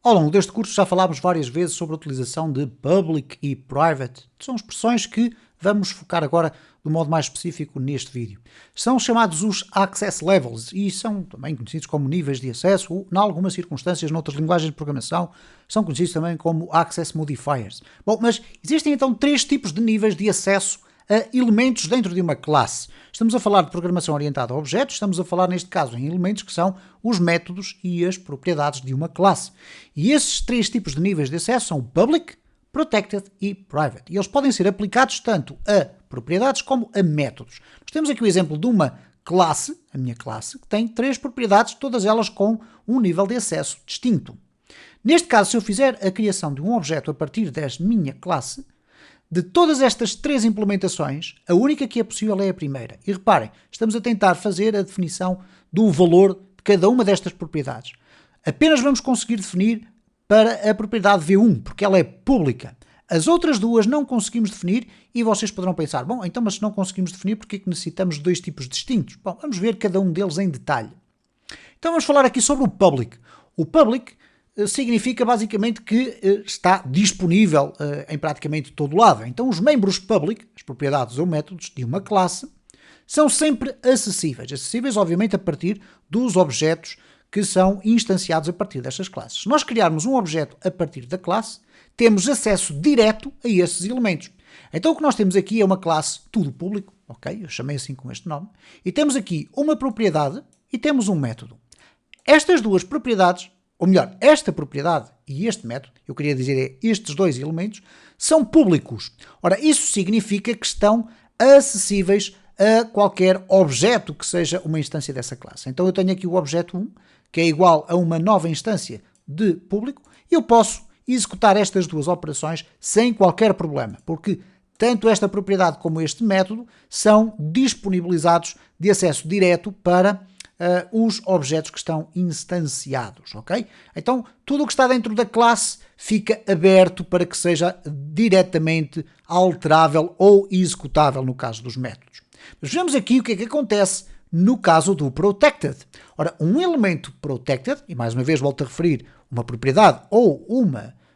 Ao longo deste curso já falámos várias vezes sobre a utilização de public e private. São expressões que vamos focar agora de um modo mais específico neste vídeo. São chamados os access levels e são também conhecidos como níveis de acesso ou, em algumas circunstâncias, noutras linguagens de programação, são conhecidos também como access modifiers. Bom, mas existem então três tipos de níveis de acesso a elementos dentro de uma classe. Estamos a falar de programação orientada a objetos, estamos a falar neste caso em elementos que são os métodos e as propriedades de uma classe. E esses três tipos de níveis de acesso são o public, protected e private. E eles podem ser aplicados tanto a propriedades como a métodos. Nós temos aqui o exemplo de uma classe, a minha classe, que tem três propriedades, todas elas com um nível de acesso distinto. Neste caso, se eu fizer a criação de um objeto a partir desta minha classe, de todas estas três implementações, a única que é possível é a primeira. E reparem, estamos a tentar fazer a definição do valor de cada uma destas propriedades. Apenas vamos conseguir definir para a propriedade V1, porque ela é pública. As outras duas não conseguimos definir e vocês poderão pensar, bom, então mas se não conseguimos definir, porque é que necessitamos de dois tipos distintos? Bom, vamos ver cada um deles em detalhe. Então vamos falar aqui sobre o public. O public significa basicamente que está disponível em praticamente todo lado. Então os membros public, as propriedades ou métodos de uma classe, são sempre acessíveis. Acessíveis, obviamente, a partir dos objetos que são instanciados a partir destas classes. Se nós criarmos um objeto a partir da classe, temos acesso direto a esses elementos. Então o que nós temos aqui é uma classe tudo público, ok? Eu chamei assim com este nome. E temos aqui uma propriedade e temos um método. Estas duas propriedades, ou melhor, esta propriedade e este método, eu queria dizer estes dois elementos, são públicos. Ora, isso significa que estão acessíveis a qualquer objeto que seja uma instância dessa classe. Então eu tenho aqui o objeto 1, que é igual a uma nova instância de público, e eu posso executar estas duas operações sem qualquer problema, porque tanto esta propriedade como este método são disponibilizados de acesso direto para os objetos que estão instanciados, ok? Então, tudo o que está dentro da classe fica aberto para que seja diretamente alterável ou executável no caso dos métodos. Mas vejamos aqui o que é que acontece no caso do protected. Ora, um elemento protected, e mais uma vez volto a referir uma propriedade ou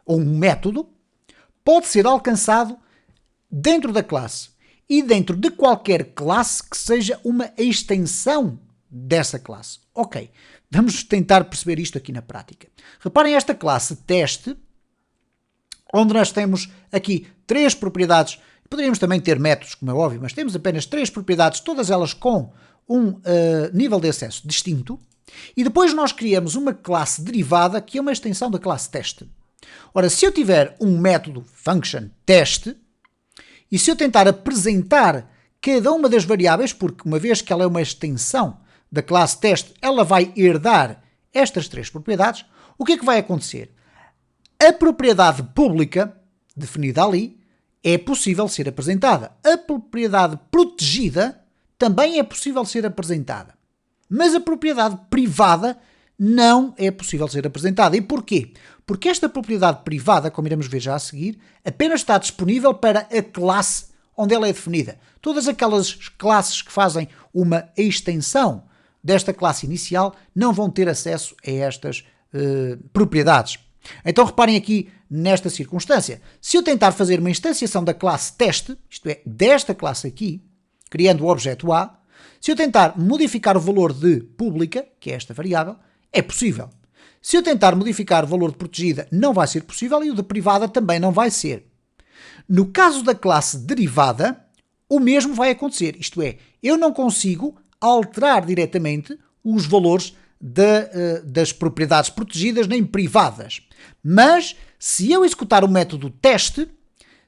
um método, pode ser alcançado dentro da classe e dentro de qualquer classe que seja uma extensão dessa classe. Ok, vamos tentar perceber isto aqui na prática. Reparem esta classe teste, onde nós temos aqui três propriedades. Poderíamos também ter métodos, como é óbvio, mas temos apenas três propriedades, todas elas com um nível de acesso distinto. E depois nós criamos uma classe derivada, que é uma extensão da classe teste. Ora, se eu tiver um método function teste, e se eu tentar apresentar cada uma das variáveis, porque uma vez que ela é uma extensão da classe teste, ela vai herdar estas três propriedades, o que é que vai acontecer? A propriedade pública, definida ali, é possível ser apresentada. A propriedade protegida também é possível ser apresentada. Mas a propriedade privada não é possível ser apresentada. E porquê? Porque esta propriedade privada, como iremos ver já a seguir, apenas está disponível para a classe onde ela é definida. Todas aquelas classes que fazem uma extensão desta classe inicial não vão ter acesso a estas propriedades. Então reparem aqui nesta circunstância. Se eu tentar fazer uma instanciação da classe teste, isto é, desta classe aqui, criando o objeto A, se eu tentar modificar o valor de pública, que é esta variável, é possível. Se eu tentar modificar o valor de protegida, não vai ser possível e o de privada também não vai ser. No caso da classe derivada, o mesmo vai acontecer. Isto é, eu não consigo alterar diretamente os valores das propriedades protegidas nem privadas. Mas, se eu executar o método teste,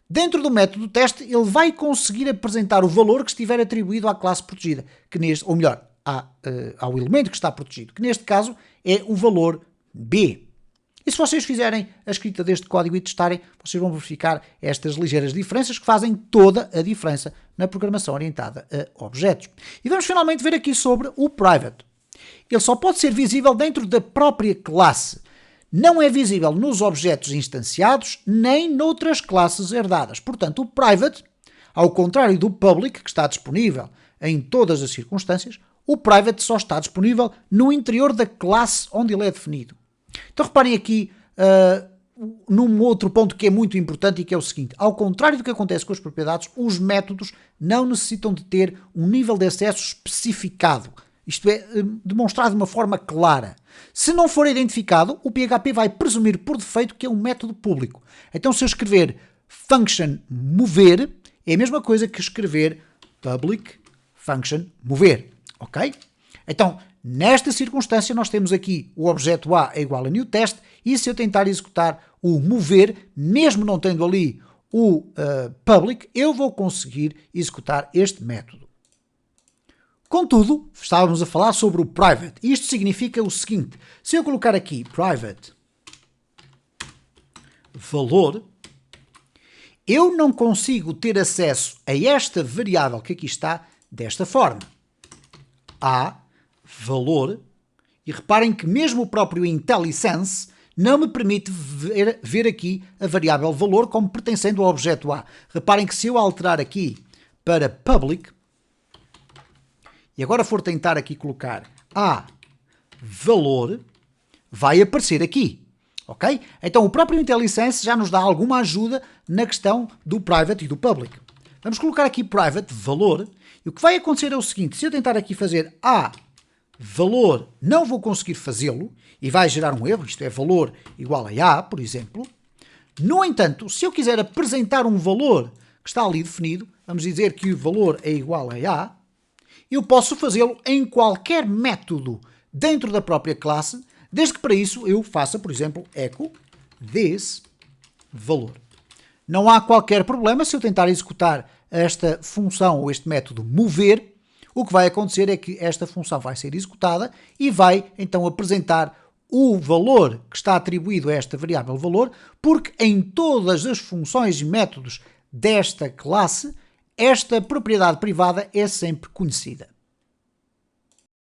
dentro do método teste, ele vai conseguir apresentar o valor que estiver atribuído à classe protegida, ou melhor, ao elemento que está protegido, que neste caso é o valor B. E se vocês fizerem a escrita deste código e testarem, vocês vão verificar estas ligeiras diferenças que fazem toda a diferença na programação orientada a objetos. E vamos finalmente ver aqui sobre o private. Ele só pode ser visível dentro da própria classe. Não é visível nos objetos instanciados, nem noutras classes herdadas. Portanto, o private, ao contrário do public, que está disponível em todas as circunstâncias, o private só está disponível no interior da classe onde ele é definido. Então reparem aqui num outro ponto que é muito importante e que é o seguinte: ao contrário do que acontece com as propriedades, os métodos não necessitam de ter um nível de acesso especificado. Isto é, demonstrado de uma forma clara. Se não for identificado, o PHP vai presumir por defeito que é um método público. Então, se eu escrever function mover, é a mesma coisa que escrever public function mover. Ok? Então, nesta circunstância, nós temos aqui o objeto A é igual a new test, e se eu tentar executar o mover, mesmo não tendo ali o public, eu vou conseguir executar este método. Contudo, estávamos a falar sobre o private. Isto significa o seguinte: se eu colocar aqui private valor, eu não consigo ter acesso a esta variável que aqui está desta forma. A valor, e reparem que mesmo o próprio IntelliSense não me permite ver aqui a variável valor como pertencendo ao objeto A. Reparem que se eu alterar aqui para public, e agora for tentar aqui colocar A valor, vai aparecer aqui. Ok? Então o próprio IntelliSense já nos dá alguma ajuda na questão do private e do public. Vamos colocar aqui private valor, e o que vai acontecer é o seguinte: se eu tentar aqui fazer A valor, não vou conseguir fazê-lo, e vai gerar um erro, isto é valor igual a A, por exemplo. No entanto, se eu quiser apresentar um valor que está ali definido, vamos dizer que o valor é igual a A, eu posso fazê-lo em qualquer método dentro da própria classe, desde que para isso eu faça, por exemplo, echo this valor. Não há qualquer problema se eu tentar executar esta função ou este método mover. O que vai acontecer é que esta função vai ser executada e vai então apresentar o valor que está atribuído a esta variável valor, porque em todas as funções e métodos desta classe, esta propriedade privada é sempre conhecida.